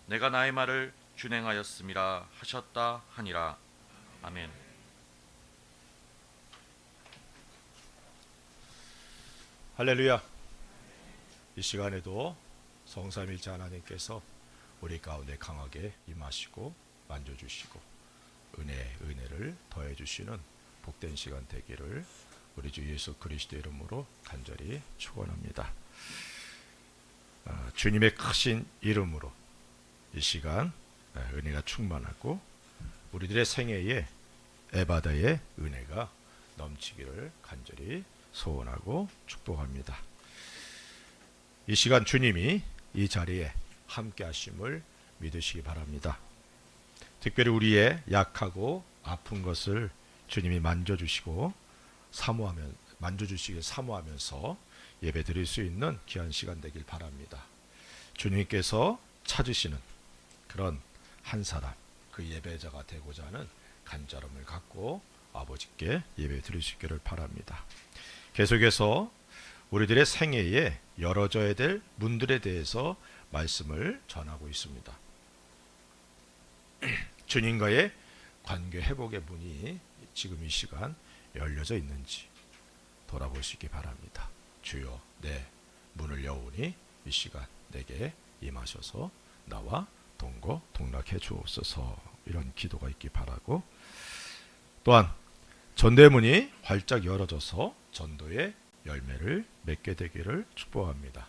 내가 나의 말을 준행하였음이라 하셨다 하니라. 아멘. 할렐루야. 이 시간에도 성삼일체 하나님께서 우리 가운데 강하게 임하시고 만져주시고 은혜를 더해주시는 복된 시간 되기를 우리 주 예수 그리스도 이름으로 간절히 축원합니다. 주님의 크신 이름으로 이 시간 은혜가 충만하고 우리들의 생애에 에바다의 은혜가 넘치기를 간절히 소원하고 축복합니다. 이 시간 주님이 이 자리에 함께 하심을 믿으시기 바랍니다. 특별히 우리의 약하고 아픈 것을 주님이 만져주시기 사모하면서 예배 드릴 수 있는 귀한 시간 되길 바랍니다. 주님께서 찾으시는 그런 한 사람, 그 예배자가 되고자 하는 간절함을 갖고 아버지께 예배 드릴 수 있기를 바랍니다. 계속해서 우리들의 생애에 열어져야 될 문들에 대해서 말씀을 전하고 있습니다. 주님과의 관계 회복의 문이 지금 이 시간 열려져 있는지 돌아보시기 바랍니다. 주여, 내 문을 여오니 이 시간 내게 임하셔서 나와 동락해 주옵소서. 이런 기도가 있기 바라고, 또한 전대문이 활짝 열어져서 전도의 열매를 맺게 되기를 축복합니다.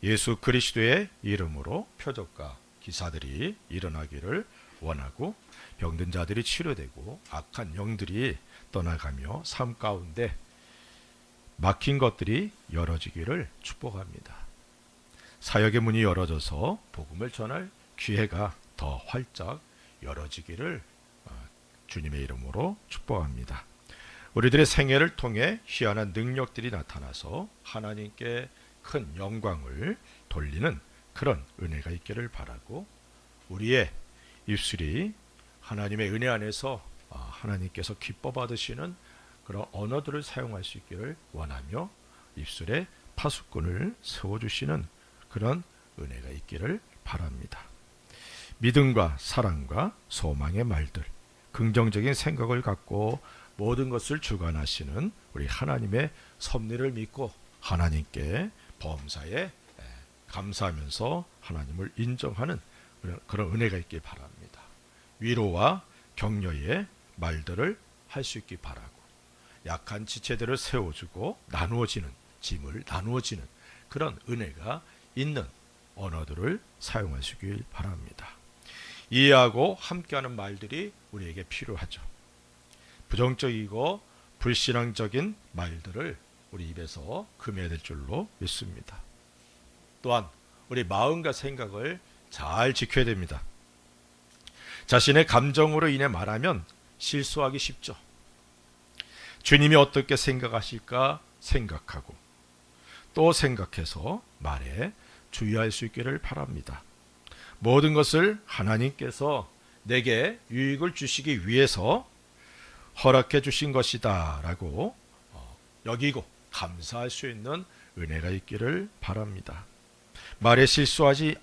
예수 그리스도의 이름으로 표적과 기사들이 일어나기를 원하고, 병든 자들이 치료되고 악한 영들이 떠나가며 삶 가운데 막힌 것들이 열어지기를 축복합니다. 사역의 문이 열어져서 복음을 전할 기회가 더 활짝 열어지기를 주님의 이름으로 축복합니다. 우리들의 생애를 통해 희한한 능력들이 나타나서 하나님께 큰 영광을 돌리는 그런 은혜가 있기를 바라고, 우리의 입술이 하나님의 은혜 안에서 하나님께서 기뻐 받으시는 그런 언어들을 사용할 수 있기를 원하며 입술에 파수꾼을 세워주시는 그런 은혜가 있기를 바랍니다. 믿음과 사랑과 소망의 말들, 긍정적인 생각을 갖고 모든 것을 주관하시는 우리 하나님의 섭리를 믿고 하나님께 범사에 감사하면서 하나님을 인정하는 그런 은혜가 있길 바랍니다. 위로와 격려의 말들을 할 수 있길 바라고, 약한 지체들을 세워주고 짐을 나누어지는 그런 은혜가 있는 언어들을 사용하시길 바랍니다. 이해하고 함께하는 말들이 우리에게 필요하죠. 부정적이고 불신앙적인 말들을 우리 입에서 금해야 될 줄로 믿습니다. 또한 우리 마음과 생각을 잘 지켜야 됩니다. 자신의 감정으로 인해 말하면 실수하기 쉽죠. 주님이 어떻게 생각하실까 생각하고 또 생각해서 말에 주의할 수 있기를 바랍니다. 모든 것을 하나님께서 내게 유익을 주시기 위해서 허락해 주신 것이다 라고 여기고 감사할 수 있는 은혜가 있기를 바랍니다. 말에 실수하지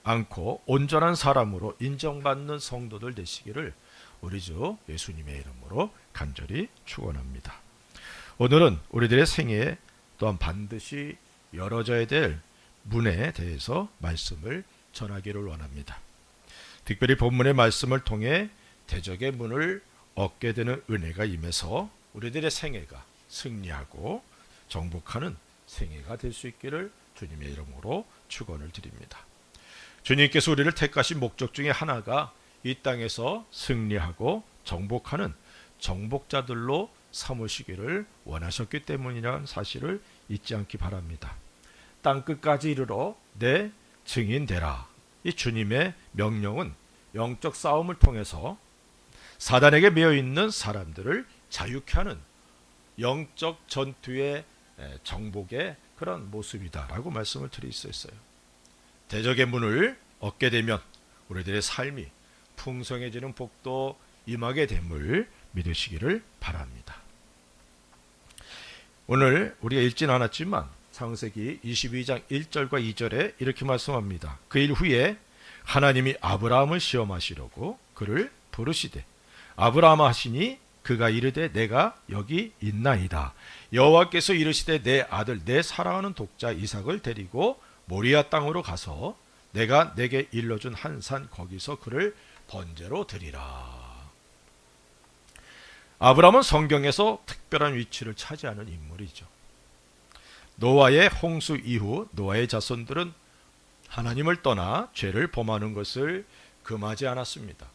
않고 온전한 사람으로 인정받는 성도들 되시기를 우리 주 예수님의 이름으로 간절히 축원합니다. 오늘은 우리들의 생애에 또한 반드시 열어져야 될 문에 대해서 말씀을 전하기를 원합니다. 특별히 본문의 말씀을 통해 대적의 문을 얻게 되는 은혜가 임해서 우리들의 생애가 승리하고 정복하는 생애가 될 수 있기를 주님의 이름으로 축원을 드립니다. 주님께서 우리를 택하신 목적 중에 하나가 이 땅에서 승리하고 정복하는 정복자들로 삼으시기를 원하셨기 때문이라는 사실을 잊지 않기 바랍니다. 땅끝까지 이르러 내 증인 되라. 이 주님의 명령은 영적 싸움을 통해서 사단에게 매여 있는 사람들을 자유케 하는 영적 전투의 정복의 그런 모습이다라고 말씀을 드릴 수 있어요. 대적의 문을 얻게 되면 우리들의 삶이 풍성해지는 복도 임하게 됨을 믿으시기를 바랍니다. 오늘 우리가 읽진 않았지만 창세기 22장 1절과 2절에 이렇게 말씀합니다. 그 일 후에 하나님이 아브라함을 시험하시려고 그를 부르시되 아브라함 하시니 그가 이르되 내가 여기 있나이다. 여호와께서 이르시되 내 아들 내 사랑하는 독자 이삭을 데리고 모리아 땅으로 가서 내가 내게 일러준 한 산 거기서 그를 번제로 드리라. 아브라함은 성경에서 특별한 위치를 차지하는 인물이죠. 노아의 홍수 이후 노아의 자손들은 하나님을 떠나 죄를 범하는 것을 금하지 않았습니다.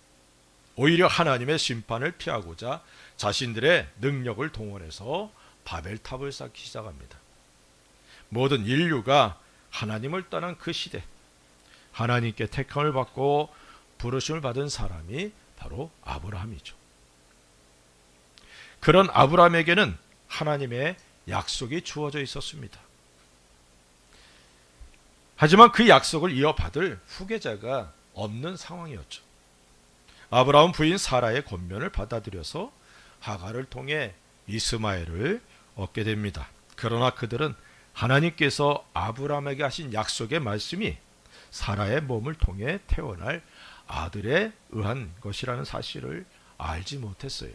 오히려 하나님의 심판을 피하고자 자신들의 능력을 동원해서 바벨탑을 쌓기 시작합니다. 모든 인류가 하나님을 떠난 그 시대, 하나님께 택함을 받고 부르심을 받은 사람이 바로 아브라함이죠. 그런 아브라함에게는 하나님의 약속이 주어져 있었습니다. 하지만 그 약속을 이어받을 후계자가 없는 상황이었죠. 아브라함 부인 사라의 권면을 받아들여서 하갈을 통해 이스마엘을 얻게 됩니다. 그러나 그들은 하나님께서 아브라함에게 하신 약속의 말씀이 사라의 몸을 통해 태어날 아들에 의한 것이라는 사실을 알지 못했어요.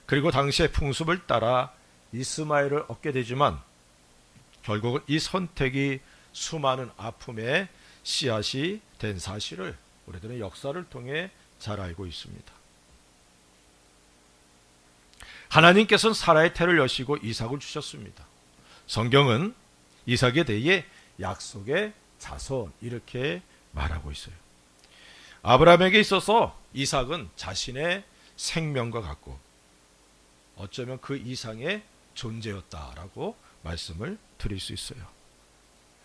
그리고 당시의 풍습을 따라 이스마엘을 얻게 되지만 결국은 이 선택이 수많은 아픔의 씨앗이 된 사실을 우리들은 역사를 통해 잘 알고 있습니다. 하나님께서는 사라의 태를 여시고 이삭을 주셨습니다. 성경은 이삭에 대해 약속의 자손 이렇게 말하고 있어요. 아브라함에게 있어서 이삭은 자신의 생명과 같고 어쩌면 그 이상의 존재였다라고 말씀을 드릴 수 있어요.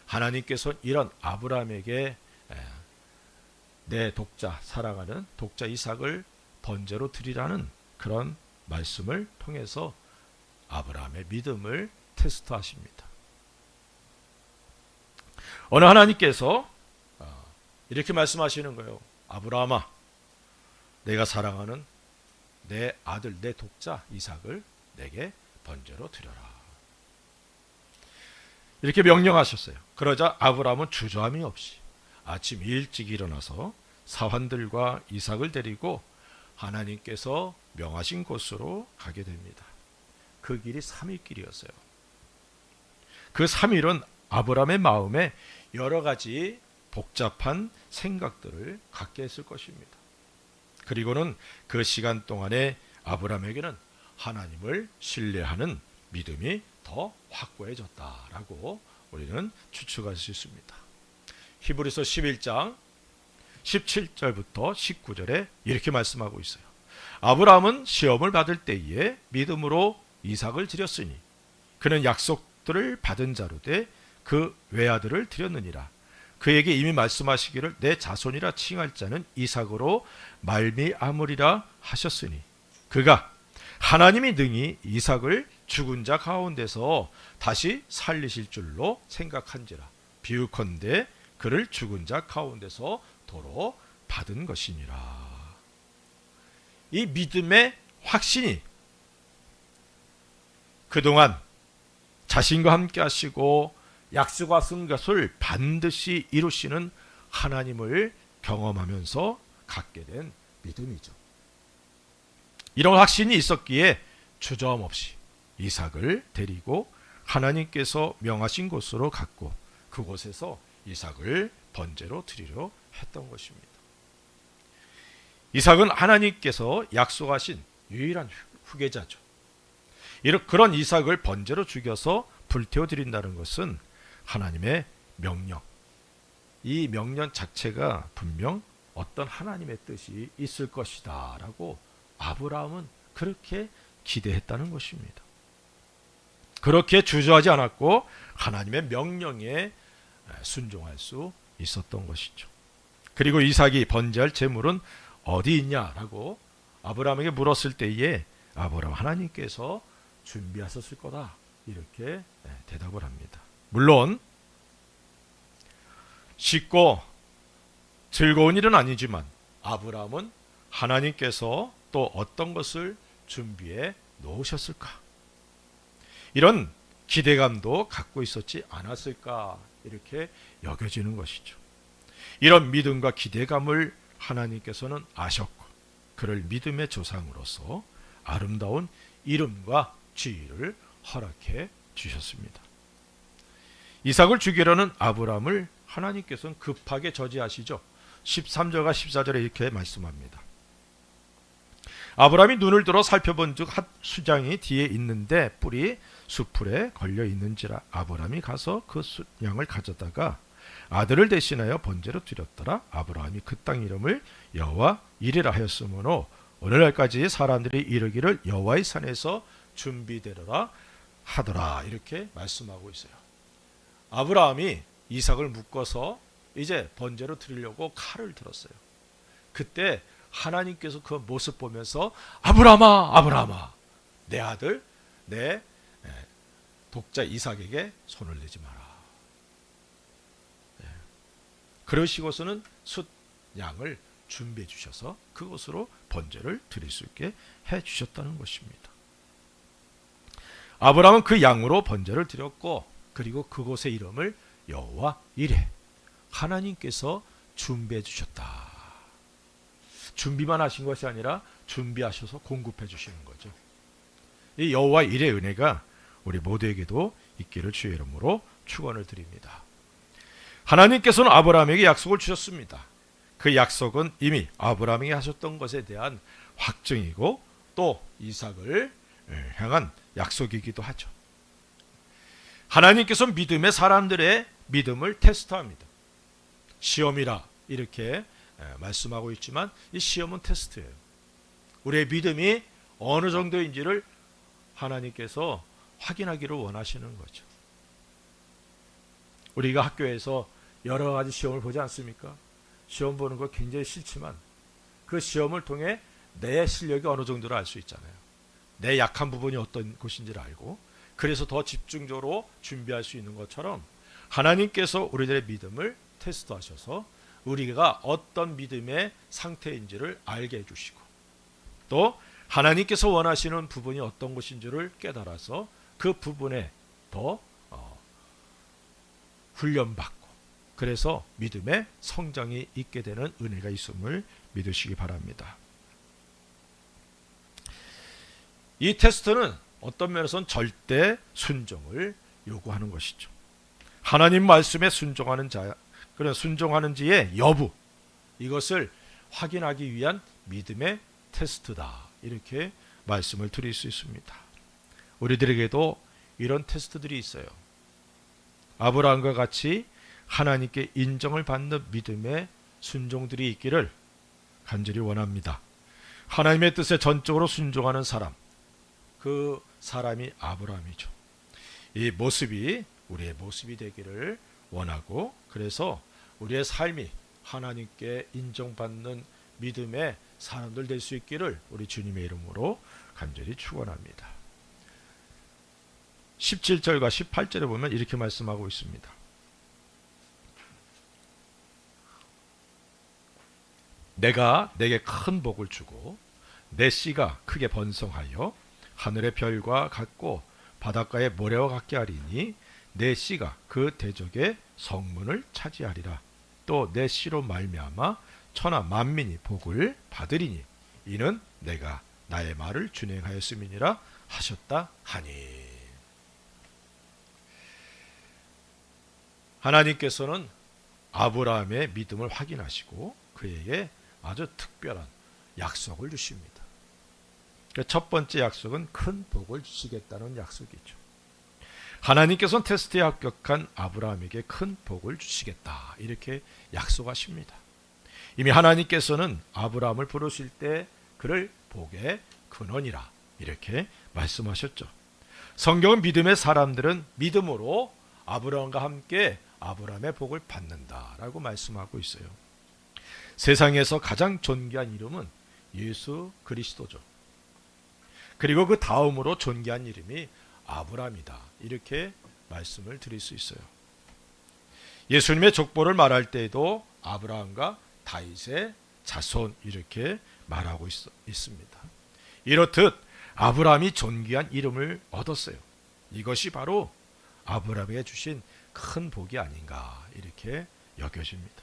하나님께서는 이런 아브라함에게 내 독자, 사랑하는 독자 이삭을 번제로 드리라는 그런 말씀을 통해서 아브라함의 믿음을 테스트하십니다. 어느 하나님께서 이렇게 말씀하시는 거예요. 아브라함아, 내가 사랑하는 내 아들, 내 독자 이삭을 내게 번제로 드려라. 이렇게 명령하셨어요. 그러자 아브라함은 주저함이 없이 아침 일찍 일어나서 사환들과 이삭을 데리고 하나님께서 명하신 곳으로 가게 됩니다. 그 길이 3일 길이었어요. 그 3일은 아브라함의 마음에 여러 가지 복잡한 생각들을 갖게 했을 것입니다. 그리고는 그 시간 동안에 아브라함에게는 하나님을 신뢰하는 믿음이 더 확고해졌다라고 우리는 추측할 수 있습니다. 히브리서 11장 17절부터 19절에 이렇게 말씀하고 있어요. 아브라함은 시험을 받을 때에 믿음으로 이삭을 드렸으니 그는 약속들을 받은 자로 돼 그 외아들을 드렸느니라. 그에게 이미 말씀하시기를 내 자손이라 칭할 자는 이삭으로 말미암으리라 하셨으니 그가 하나님이 능히 이삭을 죽은 자 가운데서 다시 살리실 줄로 생각한지라. 비유컨대 그를 죽은 자 가운데서 도로 받은 것이니라. 이 믿음의 확신이 그동안 자신과 함께 하시고 약속하신 것을 반드시 이루시는 하나님을 경험하면서 갖게 된 믿음이죠. 이런 확신이 있었기에 주저함 없이 이삭을 데리고 하나님께서 명하신 곳으로 갔고 그곳에서 이삭을 번제로 드리려 했던 것입니다. 이삭은 하나님께서 약속하신 유일한 후계자죠. 그런 이삭을 번제로 죽여서 불태워 드린다는 것은 하나님의 명령, 이 명령 자체가 분명 어떤 하나님의 뜻이 있을 것이다 라고 아브라함은 그렇게 기대했다는 것입니다. 그렇게 주저하지 않았고 하나님의 명령에 순종할 수 있었던 것이죠. 그리고 이삭이 번제할 제물은 어디 있냐라고 아브라함에게 물었을 때에 아브라함 하나님께서 준비하셨을 거다 이렇게 대답을 합니다. 물론 쉽고 즐거운 일은 아니지만 아브라함은 하나님께서 또 어떤 것을 준비해 놓으셨을까? 이런 기대감도 갖고 있었지 않았을까 이렇게 여겨지는 것이죠. 이런 믿음과 기대감을 하나님께서는 아셨고 그를 믿음의 조상으로서 아름다운 이름과 지위를 허락해 주셨습니다. 이삭을 죽이려는 아브라함을 하나님께서는 급하게 저지하시죠. 13절과 14절에 이렇게 말씀합니다. 아브라함이 눈을 들어 살펴본즉 한 수장이 뒤에 있는데 뿔이 수풀에 걸려 있는지라 아브라함이 가서 그 양을 가져다가 아들을 대신하여 번제로 드렸더라. 아브라함이 그 땅 이름을 여호와 이레라 하였으므로 오늘날까지 사람들이 이르기를 여호와의 산에서 준비되리라 하더라. 이렇게 말씀하고 있어요. 아브라함이 이삭을 묶어서 이제 번제로 드리려고 칼을 들었어요. 그때 하나님께서 그 모습 보면서 아브라함아, 아브라함아, 내 아들, 내 독자 이삭에게 손을 내지 마라. 그러시고서는 숫 양을 준비해 주셔서 그것으로 번제를 드릴 수 있게 해 주셨다는 것입니다. 아브라함은 그 양으로 번제를 드렸고 그리고 그곳의 이름을 여호와 이레, 하나님께서 준비해 주셨다. 준비만 하신 것이 아니라 준비하셔서 공급해 주시는 거죠. 이 여호와 이레의 은혜가 우리 모두에게도 있기를 주의 이름으로 축원을 드립니다. 하나님께서는 아브라함에게 약속을 주셨습니다. 그 약속은 이미 아브라함에게 하셨던 것에 대한 확증이고 또 이삭을 향한 약속이기도 하죠. 하나님께서 믿음의 사람들의 믿음을 테스트합니다. 시험이라 이렇게 말씀하고 있지만 이 시험은 테스트예요. 우리의 믿음이 어느 정도인지를 하나님께서 확인하기를 원하시는 거죠. 우리가 학교에서 여러 가지 시험을 보지 않습니까? 시험 보는 거 굉장히 싫지만 그 시험을 통해 내 실력이 어느 정도를 알 수 있잖아요. 내 약한 부분이 어떤 곳인지를 알고 그래서 더 집중적으로 준비할 수 있는 것처럼 하나님께서 우리들의 믿음을 테스트하셔서 우리가 어떤 믿음의 상태인지를 알게 해주시고 또 하나님께서 원하시는 부분이 어떤 것인지를 깨달아서 그 부분에 더 훈련받고 그래서 믿음의 성장이 있게 되는 은혜가 있음을 믿으시기 바랍니다. 이 테스트는 어떤 면에서는 절대 순종을 요구하는 것이죠. 하나님 말씀에 순종하는 자, 그런 순종하는지의 여부, 이것을 확인하기 위한 믿음의 테스트다. 이렇게 말씀을 드릴 수 있습니다. 우리들에게도 이런 테스트들이 있어요. 아브라함과 같이 하나님께 인정을 받는 믿음의 순종들이 있기를 간절히 원합니다. 하나님의 뜻에 전적으로 순종하는 사람, 그 사람이 아브라함이죠. 이 모습이 우리의 모습이 되기를 원하고 그래서 우리의 삶이 하나님께 인정받는 믿음의 사람들 될 수 있기를 우리 주님의 이름으로 간절히 축원합니다. 17절과 18절에 보면 이렇게 말씀하고 있습니다. 내가 내게 큰 복을 주고 내 씨가 크게 번성하여 하늘의 별과 같고 바닷가의 모래와 같게 하리니 내 씨가 그 대적의 성문을 차지하리라. 또 내 씨로 말미암아 천하 만민이 복을 받으리니 이는 내가 나의 말을 준행하였음이니라 하셨다 하니. 하나님께서는 아브라함의 믿음을 확인하시고 그에게 아주 특별한 약속을 주십니다. 첫 번째 약속은 큰 복을 주시겠다는 약속이죠. 하나님께서는 테스트에 합격한 아브라함에게 큰 복을 주시겠다 이렇게 약속하십니다. 이미 하나님께서는 아브라함을 부르실 때 그를 복의 근원이라 이렇게 말씀하셨죠. 성경은 믿음의 사람들은 믿음으로 아브라함과 함께 아브라함의 복을 받는다라고 말씀하고 있어요. 세상에서 가장 존귀한 이름은 예수 그리스도죠. 그리고 그 다음으로 존귀한 이름이 아브라함이다. 이렇게 말씀을 드릴 수 있어요. 예수님의 족보를 말할 때에도 아브라함과 다윗의 자손 이렇게 말하고 있습니다. 이렇듯 아브라함이 존귀한 이름을 얻었어요. 이것이 바로 아브라함에게 주신 큰 복이 아닌가 이렇게 여겨집니다.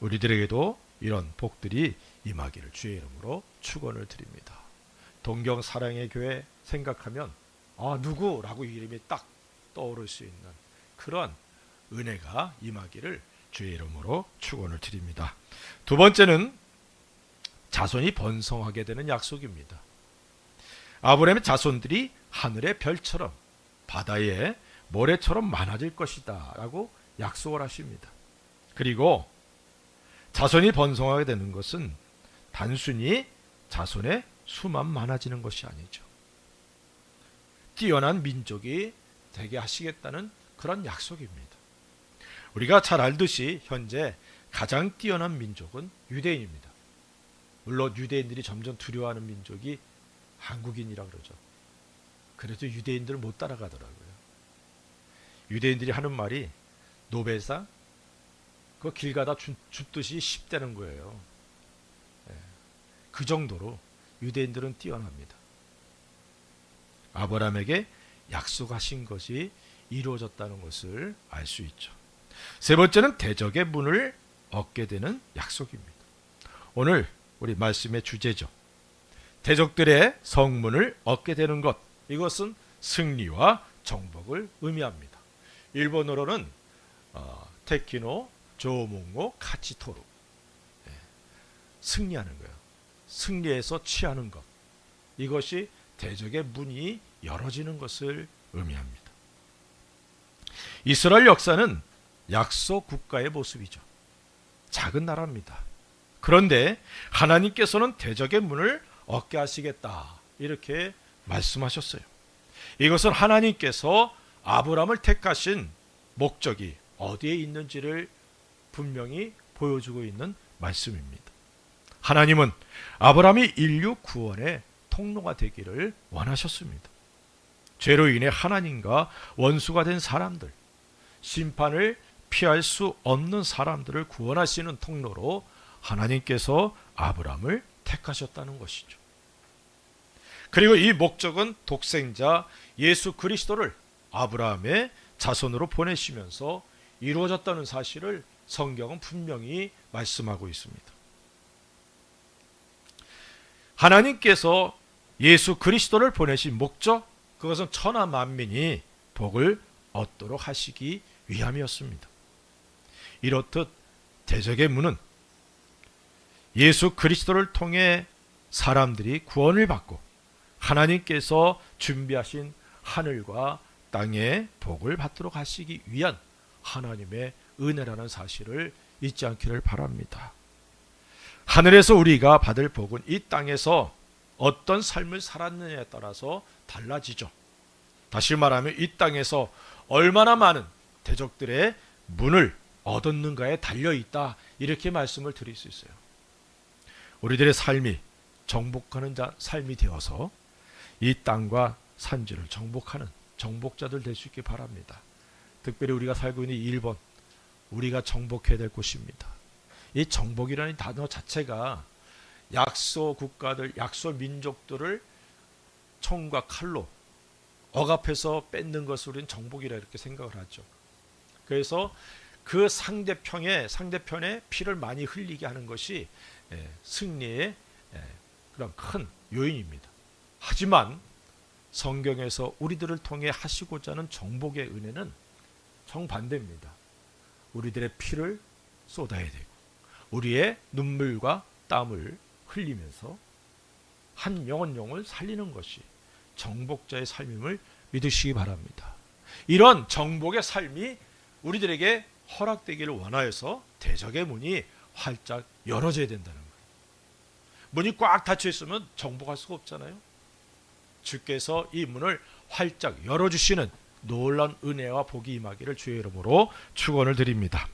우리들에게도 이런 복들이 임하기를 주의 이름으로 축원을 드립니다. 동경 사랑의 교회 생각하면 누구라고 이름이 딱 떠오를 수 있는 그런 은혜가 임하기를 주의 이름으로 축원을 드립니다. 두 번째는 자손이 번성하게 되는 약속입니다. 아브라함의 자손들이 하늘의 별처럼 바다의 모래처럼 많아질 것이다 라고 약속을 하십니다. 그리고 자손이 번성하게 되는 것은 단순히 자손의 수만 많아지는 것이 아니죠. 뛰어난 민족이 되게 하시겠다는 그런 약속입니다. 우리가 잘 알듯이 현재 가장 뛰어난 민족은 유대인입니다. 물론 유대인들이 점점 두려워하는 민족이 한국인이라 그러죠. 그래도 유대인들을 못 따라가더라고요. 유대인들이 하는 말이 노벨상 그 길 가다 줍듯이 쉽다는 거예요. 그 정도로 유대인들은 뛰어납니다. 아브라함에게 약속하신 것이 이루어졌다는 것을 알 수 있죠. 세 번째는 대적의 문을 얻게 되는 약속입니다. 오늘 우리 말씀의 주제죠. 대적들의 성문을 얻게 되는 것, 이것은 승리와 정복을 의미합니다. 일본어로는 테키노 조몽고 카치토루, 승리하는 거예요. 승리해서 취하는 것, 이것이 대적의 문이 열어지는 것을 의미합니다. 이스라엘 역사는 약속 국가의 모습이죠. 작은 나라입니다. 그런데 하나님께서는 대적의 문을 얻게 하시겠다 이렇게 말씀하셨어요. 이것은 하나님께서 아브라함을 택하신 목적이 어디에 있는지를 분명히 보여주고 있는 말씀입니다. 하나님은 아브라함이 인류 구원의 통로가 되기를 원하셨습니다. 죄로 인해 하나님과 원수가 된 사람들, 심판을 피할 수 없는 사람들을 구원하시는 통로로 하나님께서 아브라함을 택하셨다는 것이죠. 그리고 이 목적은 독생자 예수 그리스도를 아브라함의 자손으로 보내시면서 이루어졌다는 사실을 성경은 분명히 말씀하고 있습니다. 하나님께서 예수 그리스도를 보내신 목적, 그것은 천하 만민이 복을 얻도록 하시기 위함이었습니다. 이렇듯 대적의 문은 예수 그리스도를 통해 사람들이 구원을 받고 하나님께서 준비하신 하늘과 땅의 복을 받도록 하시기 위한 하나님의 은혜라는 사실을 잊지 않기를 바랍니다. 하늘에서 우리가 받을 복은 이 땅에서 어떤 삶을 살았느냐에 따라서 달라지죠. 다시 말하면 이 땅에서 얼마나 많은 대적들의 문을 얻었는가에 달려있다, 이렇게 말씀을 드릴 수 있어요. 우리들의 삶이 정복하는 삶이 되어서 이 땅과 산지를 정복하는 정복자들 될 수 있기 바랍니다. 특별히 우리가 살고 있는 일본, 우리가 정복해야 될 곳입니다. 이 정복이라는 단어 자체가 약소 국가들, 약소 민족들을 총과 칼로 억압해서 뺏는 것을 우리는 정복이라 이렇게 생각을 하죠. 그래서 그 상대편의 피를 많이 흘리게 하는 것이 승리의 그런 큰 요인입니다. 하지만 성경에서 우리들을 통해 하시고자 하는 정복의 은혜는 정반대입니다. 우리들의 피를 쏟아야 되고 우리의 눈물과 땀을 흘리면서 한 영혼을 살리는 것이 정복자의 삶임을 믿으시기 바랍니다. 이런 정복의 삶이 우리들에게 허락되기를 원하여서 대적의 문이 활짝 열어져야 된다는 거예요. 문이 꽉 닫혀 있으면 정복할 수가 없잖아요. 주께서 이 문을 활짝 열어주시는 놀라운 은혜와 복이 임하기를 주의 이름으로 축원을 드립니다.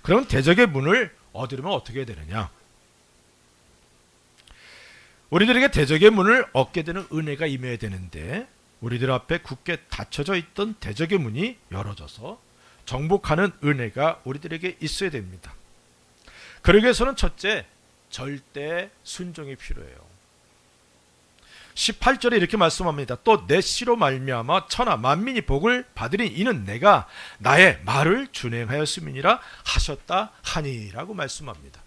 그럼 대적의 문을 얻으려면 어떻게 해야 되느냐? 우리들에게 대적의 문을 얻게 되는 은혜가 임해야 되는데 우리들 앞에 굳게 닫혀져 있던 대적의 문이 열어져서 정복하는 은혜가 우리들에게 있어야 됩니다. 그러기 위해서는 첫째, 절대 순종이 필요해요. 18절에 이렇게 말씀합니다. 또 내 씨로 말미암아 천하 만민이 복을 받으니 이는 내가 나의 말을 준행하였음이니라 하셨다 하니라고 말씀합니다.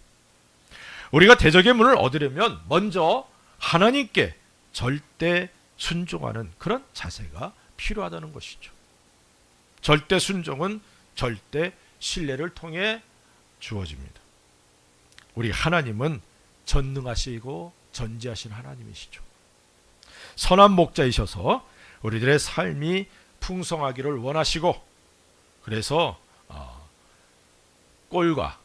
우리가 대적의 문을 얻으려면 먼저 하나님께 절대 순종하는 그런 자세가 필요하다는 것이죠. 절대 순종은 절대 신뢰를 통해 주어집니다. 우리 하나님은 전능하시고 전지하신 하나님이시죠. 선한 목자이셔서 우리들의 삶이 풍성하기를 원하시고, 그래서 꼴과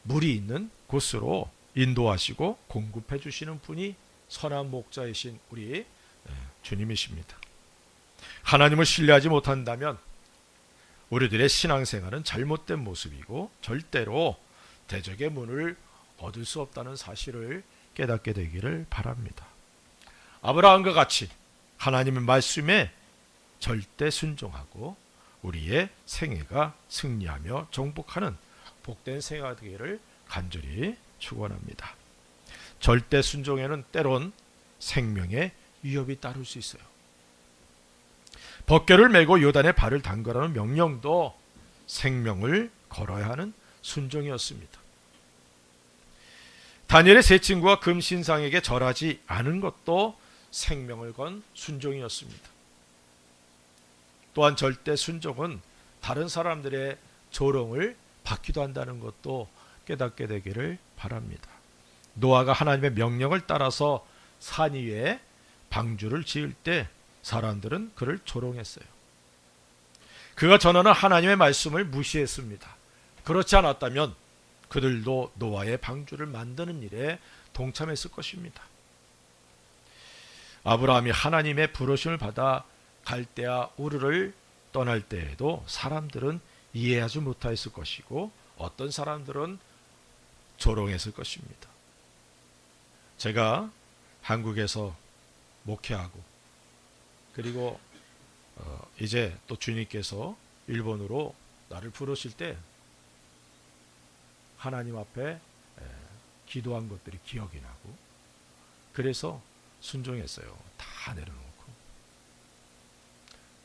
물이 있는 곳으로 인도하시고 공급해 주시는 분이 선한 목자이신 우리 주님이십니다. 하나님을 신뢰하지 못한다면 우리들의 신앙생활은 잘못된 모습이고 절대로 대적의 문을 얻을 수 없다는 사실을 깨닫게 되기를 바랍니다. 아브라함과 같이 하나님의 말씀에 절대 순종하고 우리의 생애가 승리하며 정복하는 복된 생애가 되기를 간절히 축원합니다. 절대 순종에는 때론 생명의 위협이 따를 수 있어요. 벗결을 메고 요단에 발을 담그라는 명령도 생명을 걸어야 하는 순종이었습니다. 다니엘의 세 친구가 금신상에게 절하지 않은 것도 생명을 건 순종이었습니다. 또한 절대 순종은 다른 사람들의 조롱을 받기도 한다는 것도 깨닫게 되기를 바랍니다. 노아가 하나님의 명령을 따라서 산 위에 방주를 지을 때 사람들은 그를 조롱했어요. 그가 전하는 하나님의 말씀을 무시했습니다. 그렇지 않았다면 그들도 노아의 방주를 만드는 일에 동참했을 것입니다. 아브라함이 하나님의 부르심을 받아 갈대아 우르를 떠날 때에도 사람들은 이해하지 못했을 것이고 어떤 사람들은 조롱했을 것입니다. 제가 한국에서 목회하고 그리고 이제 또 주님께서 일본으로 나를 부르실 때 하나님 앞에 기도한 것들이 기억이 나고 그래서 순종했어요. 다 내려놓고.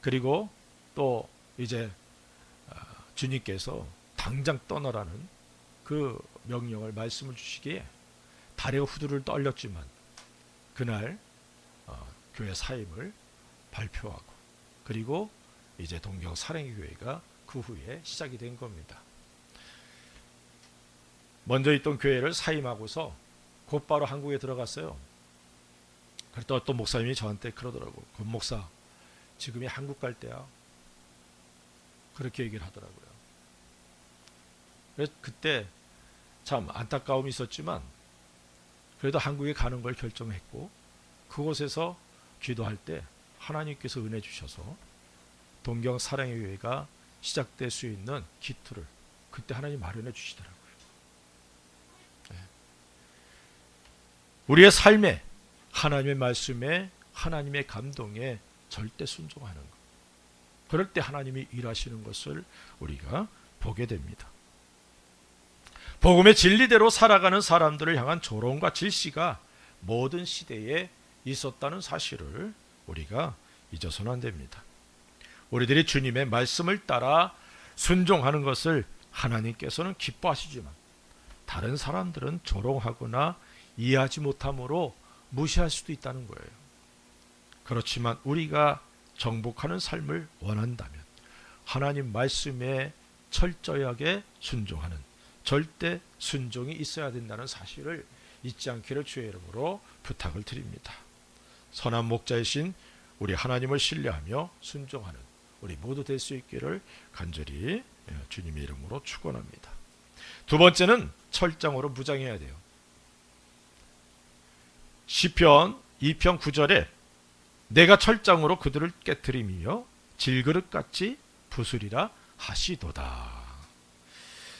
그리고 또 이제 주님께서 당장 떠나라는 그 명령을 말씀을 주시기에 다리가 후두를 떨렸지만 그날 교회 사임을 발표하고 그리고 이제 동경 사랑의교회가 그 후에 시작이 된 겁니다. 먼저 있던 교회를 사임하고서 곧바로 한국에 들어갔어요. 그랬더니 어떤 목사님이 저한테 그러더라고요. 권 목사, 지금이 한국 갈 때야. 그렇게 얘기를 하더라고요. 그래서 그때 참 안타까움이 있었지만 그래도 한국에 가는 걸 결정했고 그곳에서 기도할 때 하나님께서 은혜 주셔서 동경 사랑의 교회가 시작될 수 있는 기틀을 그때 하나님 마련해 주시더라고요. 우리의 삶에 하나님의 말씀에 하나님의 감동에 절대 순종하는 것. 그럴 때 하나님이 일하시는 것을 우리가 보게 됩니다. 복음의 진리대로 살아가는 사람들을 향한 조롱과 질시가 모든 시대에 있었다는 사실을 우리가 잊어서는 안 됩니다. 우리들이 주님의 말씀을 따라 순종하는 것을 하나님께서는 기뻐하시지만 다른 사람들은 조롱하거나 이해하지 못함으로 무시할 수도 있다는 거예요. 그렇지만 우리가 정복하는 삶을 원한다면 하나님 말씀에 철저하게 순종하는 절대 순종이 있어야 된다는 사실을 잊지 않기를 주의 이름으로 부탁을 드립니다. 선한 목자이신 우리 하나님을 신뢰하며 순종하는 우리 모두 될 수 있기를 간절히 주님의 이름으로 축원합니다. 두 번째는 철장으로 무장해야 돼요. 시편 2편 9절에 내가 철장으로 그들을 깨트리며 질그릇같이 부수리라 하시도다.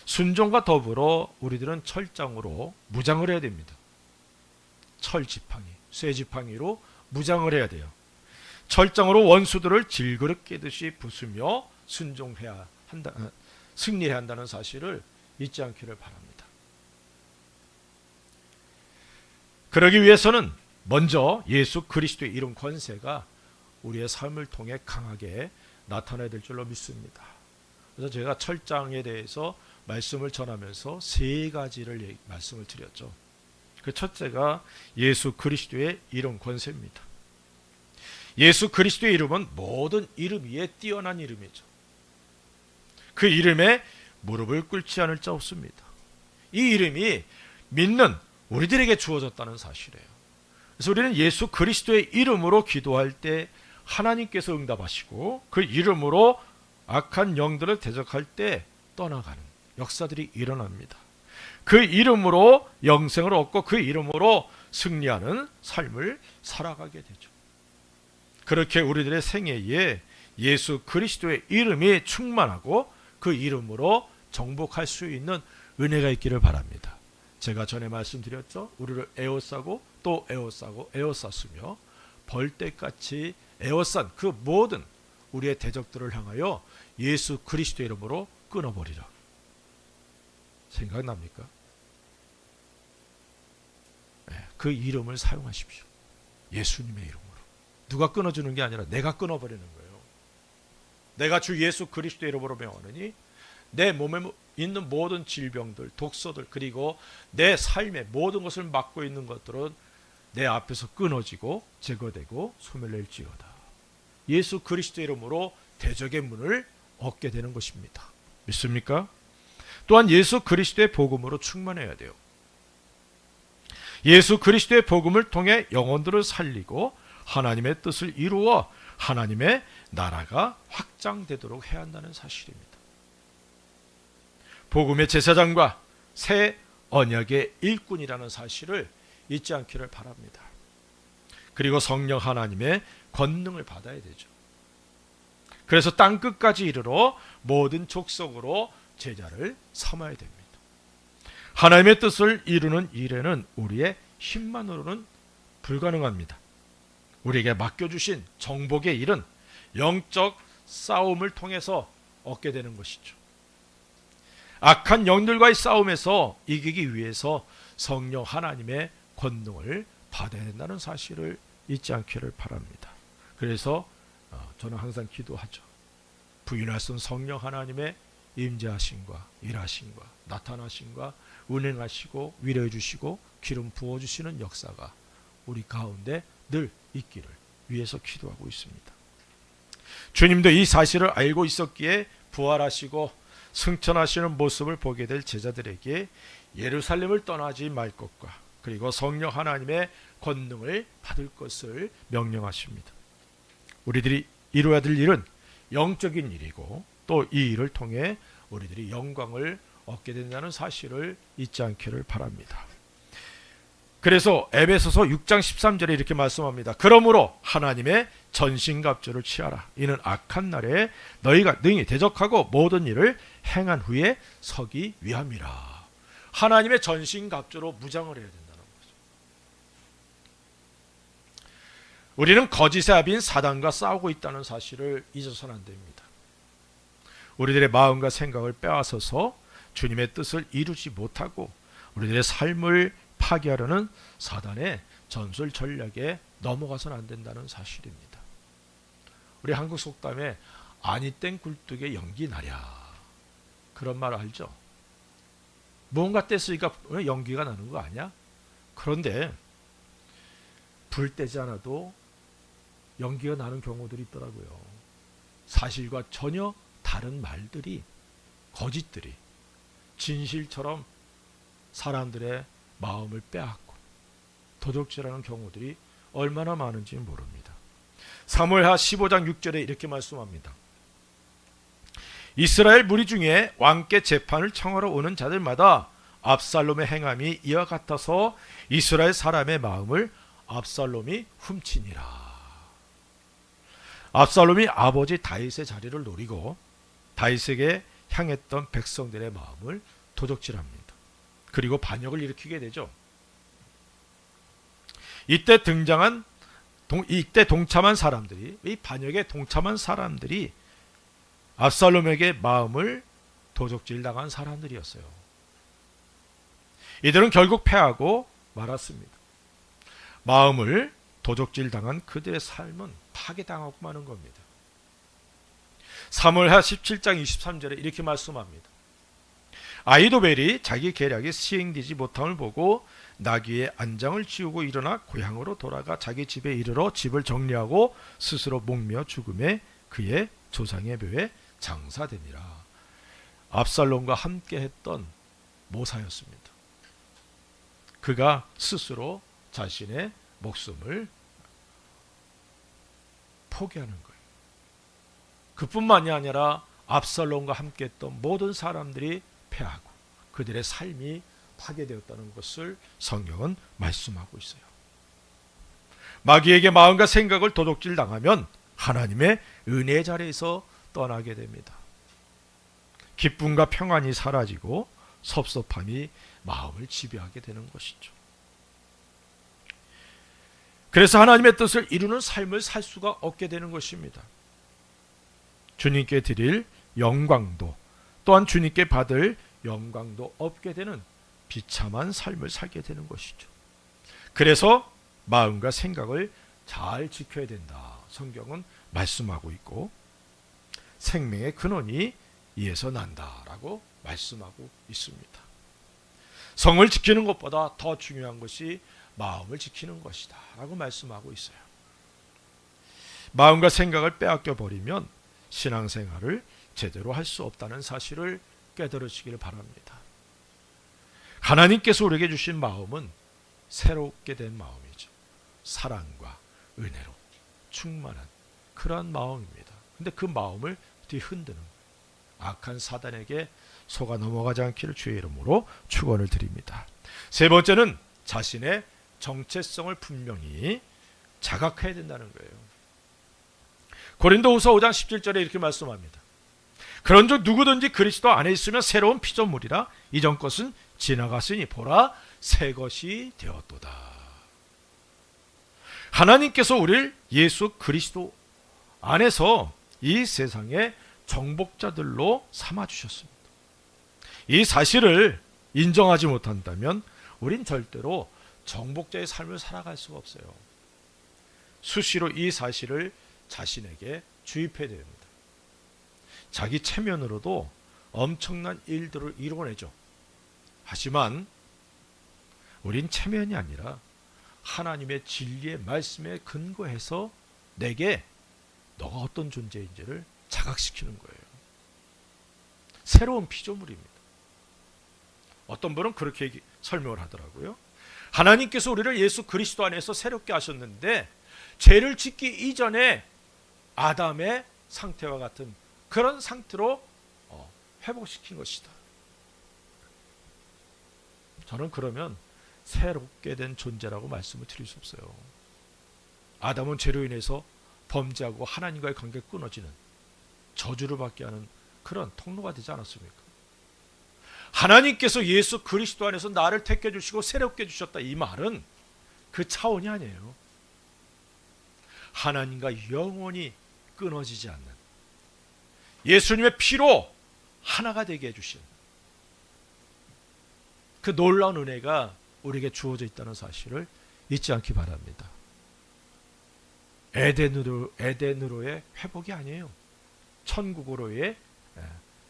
순종과 더불어 우리들은 철장으로 무장을 해야 됩니다. 철지팡이, 쇠지팡이로 무장을 해야 돼요. 철장으로 원수들을 질그릇 깨듯이 부수며 순종해야 한다, 승리해야 한다는 사실을 잊지 않기를 바랍니다. 그러기 위해서는 먼저 예수 그리스도의 이름 권세가 우리의 삶을 통해 강하게 나타나야 될 줄로 믿습니다. 그래서 제가 철장에 대해서 말씀을 전하면서 세 가지를 말씀을 드렸죠. 그 첫째가 예수 그리스도의 이름 권세입니다. 예수 그리스도의 이름은 모든 이름 위에 뛰어난 이름이죠. 그 이름에 무릎을 꿇지 않을 자 없습니다. 이 이름이 믿는 우리들에게 주어졌다는 사실이에요. 그래서 우리는 예수 그리스도의 이름으로 기도할 때 하나님께서 응답하시고 그 이름으로 악한 영들을 대적할 때 떠나가는 역사들이 일어납니다. 그 이름으로 영생을 얻고 그 이름으로 승리하는 삶을 살아가게 되죠. 그렇게 우리들의 생애에 예수 그리스도의 이름이 충만하고 그 이름으로 정복할 수 있는 은혜가 있기를 바랍니다. 제가 전에 말씀드렸죠. 우리를 에워싸고 또 에워싸고 에워쌌으며 벌떼같이 에워싼 그 모든 우리의 대적들을 향하여 예수 그리스도의 이름으로 끊어버리라. 생각납니까? 그 이름을 사용하십시오. 예수님의 이름으로. 누가 끊어주는 게 아니라 내가 끊어버리는 거예요. 내가 주 예수 그리스도의 이름으로 명하느니 내 몸에 있는 모든 질병들, 독소들, 그리고 내 삶의 모든 것을 막고 있는 것들은 내 앞에서 끊어지고 제거되고 소멸될지어다. 예수 그리스도의 이름으로 대적의 문을 얻게 되는 것입니다. 믿습니까? 또한 예수 그리스도의 복음으로 충만해야 돼요. 예수 그리스도의 복음을 통해 영혼들을 살리고 하나님의 뜻을 이루어 하나님의 나라가 확장되도록 해야 한다는 사실입니다. 복음의 제사장과 새 언약의 일꾼이라는 사실을 잊지 않기를 바랍니다. 그리고 성령 하나님의 권능을 받아야 되죠. 그래서 땅끝까지 이르러 모든 족속으로 제자를 삼아야 됩니다. 하나님의 뜻을 이루는 일에는 우리의 힘만으로는 불가능합니다. 우리에게 맡겨주신 정복의 일은 영적 싸움을 통해서 얻게 되는 것이죠. 악한 영들과의 싸움에서 이기기 위해서 성령 하나님의 권능을 받아야 된다는 사실을 잊지 않기를 바랍니다. 그래서 저는 항상 기도하죠. 부인할 수 없는 성령 하나님의 임재하심과 일하심과 나타나심과 운행하시고 위로해 주시고 기름 부어주시는 역사가 우리 가운데 늘 있기를 위해서 기도하고 있습니다. 주님도 이 사실을 알고 있었기에 부활하시고 승천하시는 모습을 보게 될 제자들에게 예루살렘을 떠나지 말 것과 그리고 성령 하나님의 권능을 받을 것을 명령하십니다. 우리들이 이루어야 될 일은 영적인 일이고 또 이 일을 통해 우리들이 영광을 얻게 된다는 사실을 잊지 않기를 바랍니다. 그래서 에베소서 6장 13절에 이렇게 말씀합니다. 그러므로 하나님의 전신갑주를 취하라. 이는 악한 날에 너희가 능히 대적하고 모든 일을 행한 후에 서기 위함이라. 하나님의 전신갑주로 무장을 해야 된다는 거죠. 우리는 거짓의 아비인 사단과 싸우고 있다는 사실을 잊어서는 안 됩니다. 우리들의 마음과 생각을 빼앗아서 주님의 뜻을 이루지 못하고 우리들의 삶을 파괴하려는 사단의 전술 전략에 넘어가서는 안 된다는 사실입니다. 우리 한국 속담에 아니 땡 굴뚝에 연기 나랴 그런 말 알죠? 뭔가 뗐으니까 연기가 나는 거 아니야? 그런데 불 떼지 않아도 연기가 나는 경우들이 있더라고요. 사실과 전혀 다른 말들이 거짓들이 진실처럼 사람들의 마음을 빼앗고 도적질하는 경우들이 얼마나 많은지 모릅니다. 사무엘하 15장 6절에 이렇게 말씀합니다. 이스라엘 무리 중에 왕께 재판을 청하러 오는 자들마다 압살롬의 행함이 이와 같아서 이스라엘 사람의 마음을 압살롬이 훔치니라. 압살롬이 아버지 다윗의 자리를 노리고 다윗에게 향했던 백성들의 마음을 도적질합니다. 그리고 반역을 일으키게 되죠. 이때 동참한 사람들이, 이 반역에 동참한 사람들이 압살롬에게 마음을 도적질 당한 사람들이었어요. 이들은 결국 패하고 말았습니다. 마음을 도적질 당한 그들의 삶은 파괴당하고 마는 겁니다. 사무엘하 17장 23절에 이렇게 말씀합니다. 아히도벨이 자기 계략이 시행되지 못함을 보고 나귀의 안장을 지우고 일어나 고향으로 돌아가 자기 집에 이르러 집을 정리하고 스스로 목며 죽음에 그의 조상의 묘에 장사되니라. 압살롬과 함께 했던 모사였습니다. 그가 스스로 자신의 목숨을 포기하는 거예요. 그뿐만이 아니라 압살롬과 함께 했던 모든 사람들이 패하고 그들의 삶이 파괴되었다는 것을 성경은 말씀하고 있어요. 마귀에게 마음과 생각을 도둑질 당하면 하나님의 은혜 자리에서 떠나게 됩니다. 기쁨과 평안이 사라지고 섭섭함이 마음을 지배하게 되는 것이죠. 그래서 하나님의 뜻을 이루는 삶을 살 수가 없게 되는 것입니다. 주님께 드릴 영광도 또한 주님께 받을 영광도 없게 되는 비참한 삶을 살게 되는 것이죠. 그래서 마음과 생각을 잘 지켜야 된다. 성경은 말씀하고 있고 생명의 근원이 이에서 난다라고 말씀하고 있습니다. 성을 지키는 것보다 더 중요한 것이 마음을 지키는 것이다 라고 말씀하고 있어요. 마음과 생각을 빼앗겨 버리면 신앙생활을 제대로 할 수 없다는 사실을 깨달으시기를 바랍니다. 하나님께서 우리에게 주신 마음은 새롭게 된 마음이죠. 사랑과 은혜로 충만한 그러한 마음입니다. 근데 그 마음을 뒤흔드는 악한 사단에게 속아 넘어가지 않기를 주의 이름으로 축원을 드립니다. 세 번째는 자신의 정체성을 분명히 자각해야 된다는 거예요. 고린도후서 5장 17절에 이렇게 말씀합니다. 그런즉 누구든지 그리스도 안에 있으면 새로운 피조물이라 이전 것은 지나갔으니 보라 새 것이 되었도다. 하나님께서 우리를 예수 그리스도 안에서 이 세상의 정복자들로 삼아주셨습니다. 이 사실을 인정하지 못한다면 우린 절대로 정복자의 삶을 살아갈 수가 없어요. 수시로 이 사실을 자신에게 주입해야 됩니다. 자기 체면으로도 엄청난 일들을 이루어내죠. 하지만 우린 체면이 아니라 하나님의 진리의 말씀에 근거해서 내게 너가 어떤 존재인지를 자각시키는 거예요. 새로운 피조물입니다. 어떤 분은 그렇게 설명을 하더라고요. 하나님께서 우리를 예수 그리스도 안에서 새롭게 하셨는데 죄를 짓기 이전에 아담의 상태와 같은 그런 상태로 회복시킨 것이다. 저는 그러면 새롭게 된 존재라고 말씀을 드릴 수 없어요. 아담은 죄로 인해서 범죄하고 하나님과의 관계가 끊어지는 저주를 받게 하는 그런 통로가 되지 않았습니까? 하나님께서 예수 그리스도 안에서 나를 택해 주시고 새롭게 주셨다. 이 말은 그 차원이 아니에요. 하나님과 영원히 끊어지지 않는 예수님의 피로 하나가 되게 해주신 그 놀라운 은혜가 우리에게 주어져 있다는 사실을 잊지 않기 바랍니다. 에덴으로의 회복이 아니에요. 천국으로의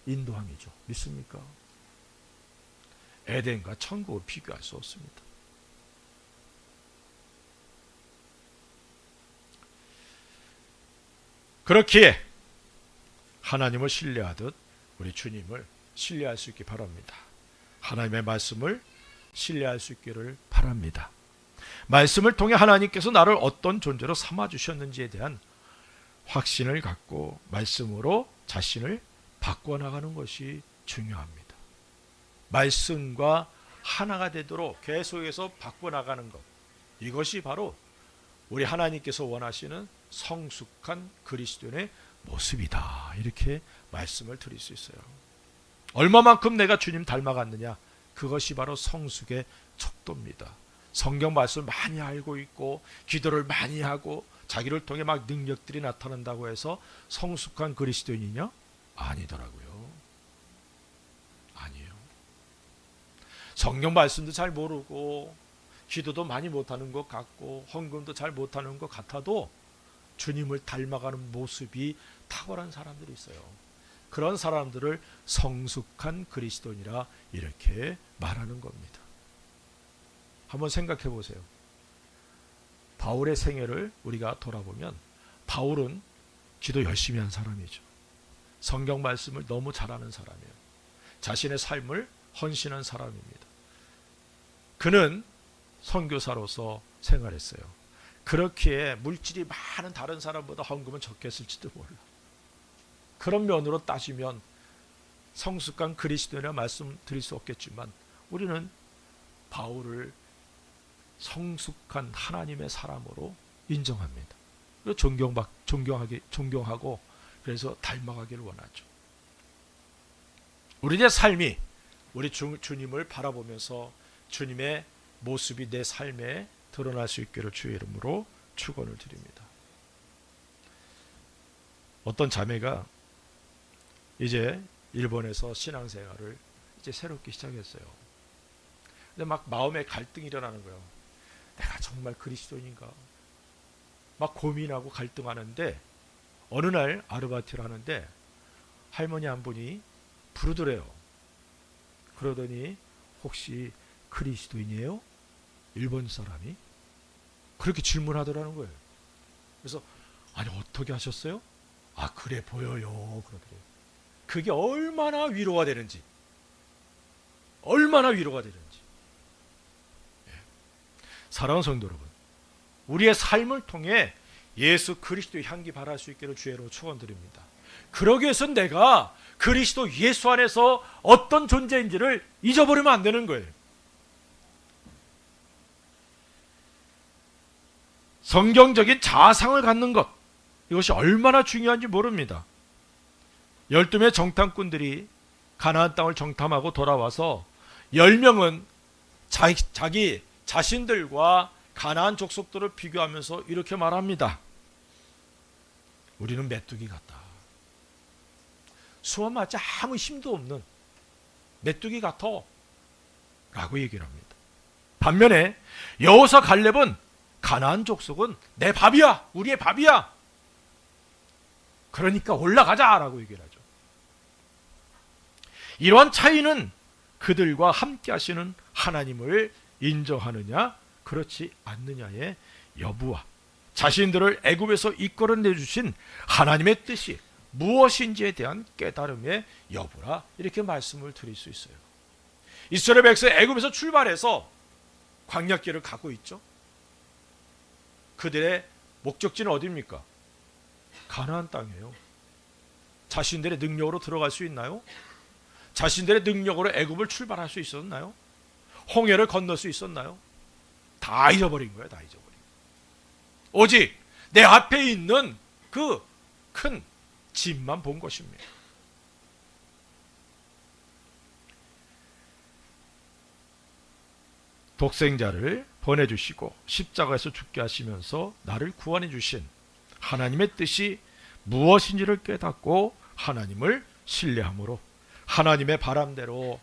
인도함이죠. 믿습니까? 에덴과 천국을 비교할 수 없습니다. 그렇기에 하나님을 신뢰하듯 우리 주님을 신뢰할 수 있기 바랍니다. 하나님의 말씀을 신뢰할 수 있기를 바랍니다. 말씀을 통해 하나님께서 나를 어떤 존재로 삼아주셨는지에 대한 확신을 갖고 말씀으로 자신을 바꿔나가는 것이 중요합니다. 말씀과 하나가 되도록 계속해서 바꿔나가는 것, 이것이 바로 우리 하나님께서 원하시는 성숙한 그리스도인의 모습이다. 이렇게 말씀을 드릴 수 있어요. 얼마만큼 내가 주님 닮아갔느냐, 그것이 바로 성숙의 척도입니다. 성경 말씀을 많이 알고 있고 기도를 많이 하고 자기를 통해 막 능력들이 나타난다고 해서 성숙한 그리스도인이냐? 아니더라고요. 아니에요. 성경 말씀도 잘 모르고 기도도 많이 못하는 것 같고 헌금도 잘 못하는 것 같아도 주님을 닮아가는 모습이 탁월한 사람들이 있어요. 그런 사람들을 성숙한 그리스도인이라 이렇게 말하는 겁니다. 한번 생각해 보세요. 바울의 생애를 우리가 돌아보면 바울은 기도 열심히 한 사람이죠. 성경 말씀을 너무 잘하는 사람이에요. 자신의 삶을 헌신한 사람입니다. 그는 선교사로서 생활했어요. 그렇기에 물질이 많은 다른 사람보다 헌금은 적겠을지도 몰라. 그런 면으로 따지면 성숙한 그리스도인이라 말씀드릴 수 없겠지만 우리는 바울을 성숙한 하나님의 사람으로 인정합니다. 존경하고 그래서 닮아가기를 원하죠. 우리의 삶이 우리 주님을 바라보면서 주님의 모습이 내 삶에 드러날 수 있기를 주의 이름으로 축원을 드립니다. 어떤 자매가 이제 일본에서 신앙생활을 이제 새롭게 시작했어요. 근데 막 마음에 갈등이 일어나는 거예요. 내가 정말 그리스도인인가? 막 고민하고 갈등하는데 어느 날 아르바이트를 하는데 할머니 한 분이 부르더래요. 그러더니 혹시 그리스도인이에요? 일본 사람이? 그렇게 질문하더라는 거예요. 그래서 아니 어떻게 하셨어요? 아 그래 보여요. 그러더래요. 그게 얼마나 위로가 되는지. 얼마나 위로가 되는지. 사랑하는 성도 여러분, 우리의 삶을 통해 예수 그리스도의 향기 발할 수 있기를 주의로 축원드립니다. 그러기 위해서 내가 그리스도 예수 안에서 어떤 존재인지를 잊어버리면 안 되는 거예요. 성경적인 자상을 갖는 것, 이것이 얼마나 중요한지 모릅니다. 12명의 정탐꾼들이 가나안 땅을 정탐하고 돌아와서 10명은 자기 자신들과 가나안 족속들을 비교하면서 이렇게 말합니다. 우리는 메뚜기 같다. 수원 맞지 아무 힘도 없는 메뚜기 같아 라고 얘기를 합니다. 반면에 여호사 갈렙은 가나안 족속은 내 밥이야, 우리의 밥이야, 그러니까 올라가자 라고 얘기를 하죠. 이러한 차이는 그들과 함께 하시는 하나님을 인정하느냐 그렇지 않느냐의 여부와 자신들을 애굽에서 이끌어내 주신 하나님의 뜻이 무엇인지에 대한 깨달음의 여부라 이렇게 말씀을 드릴 수 있어요. 이스라엘 백성이 애굽에서 출발해서 광야길을 가고 있죠. 그들의 목적지는 어디입니까? 가나안 땅이에요. 자신들의 능력으로 들어갈 수 있나요? 자신들의 능력으로 애굽을 출발할 수 있었나요? 홍해를 건널 수 있었나요? 다 잊어버린 거예요. 다 잊어버린 거예요. 오직 내 앞에 있는 그 큰 집만 본 것입니다. 독생자를 보내주시고 십자가에서 죽게 하시면서 나를 구원해 주신 하나님의 뜻이 무엇인지를 깨닫고 하나님을 신뢰함으로 하나님의 바람대로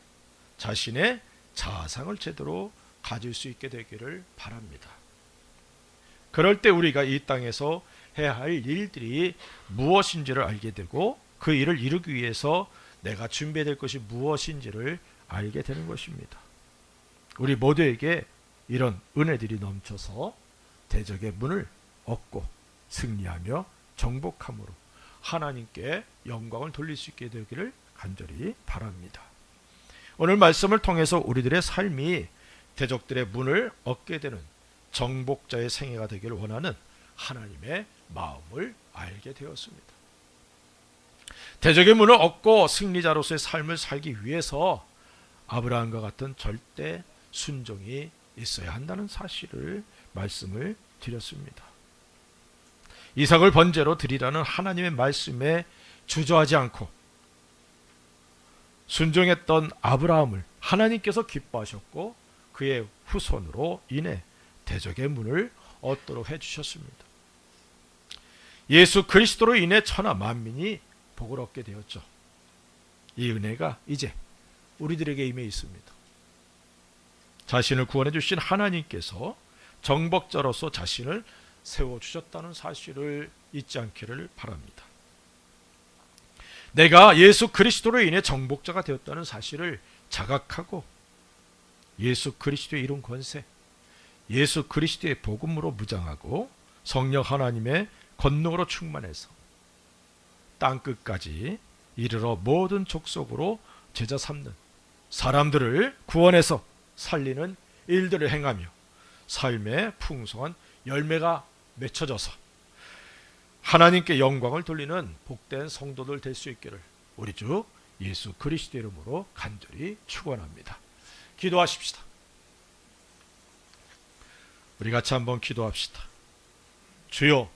자신의 자상을 제대로 가질 수 있게 되기를 바랍니다. 그럴 때 우리가 이 땅에서 해야 할 일들이 무엇인지를 알게 되고 그 일을 이루기 위해서 내가 준비해야 될 것이 무엇인지를 알게 되는 것입니다. 우리 모두에게 이런 은혜들이 넘쳐서 대적의 문을 얻고 승리하며 정복함으로 하나님께 영광을 돌릴 수 있게 되기를 간절히 바랍니다. 오늘 말씀을 통해서 우리들의 삶이 대적들의 문을 얻게 되는 정복자의 생애가 되기를 원하는 하나님의 마음을 알게 되었습니다. 대적의 문을 얻고 승리자로서의 삶을 살기 위해서 아브라함과 같은 절대 순종이 있어야 한다는 사실을 말씀을 드렸습니다. 이삭을 번제로 드리라는 하나님의 말씀에 주저하지 않고 순종했던 아브라함을 하나님께서 기뻐하셨고 그의 후손으로 인해 대적의 문을 얻도록 해주셨습니다. 예수 그리스도로 인해 천하 만민이 복을 얻게 되었죠. 이 은혜가 이제 우리들에게 임해 있습니다. 자신을 구원해 주신 하나님께서 정복자로서 자신을 세워주셨다는 사실을 잊지 않기를 바랍니다. 내가 예수 그리스도로 인해 정복자가 되었다는 사실을 자각하고 예수 그리스도의 이룬 권세, 예수 그리스도의 복음으로 무장하고 성령 하나님의 권능으로 충만해서 땅끝까지 이르러 모든 족속으로 제자 삼는, 사람들을 구원해서 살리는 일들을 행하며 삶의 풍성한 열매가 맺혀져서 하나님께 영광을 돌리는 복된 성도들 될 수 있기를 우리 주 예수 그리스도 이름으로 간절히 축원합니다. 기도하십시다. 우리 같이 한번 기도합시다. 주여,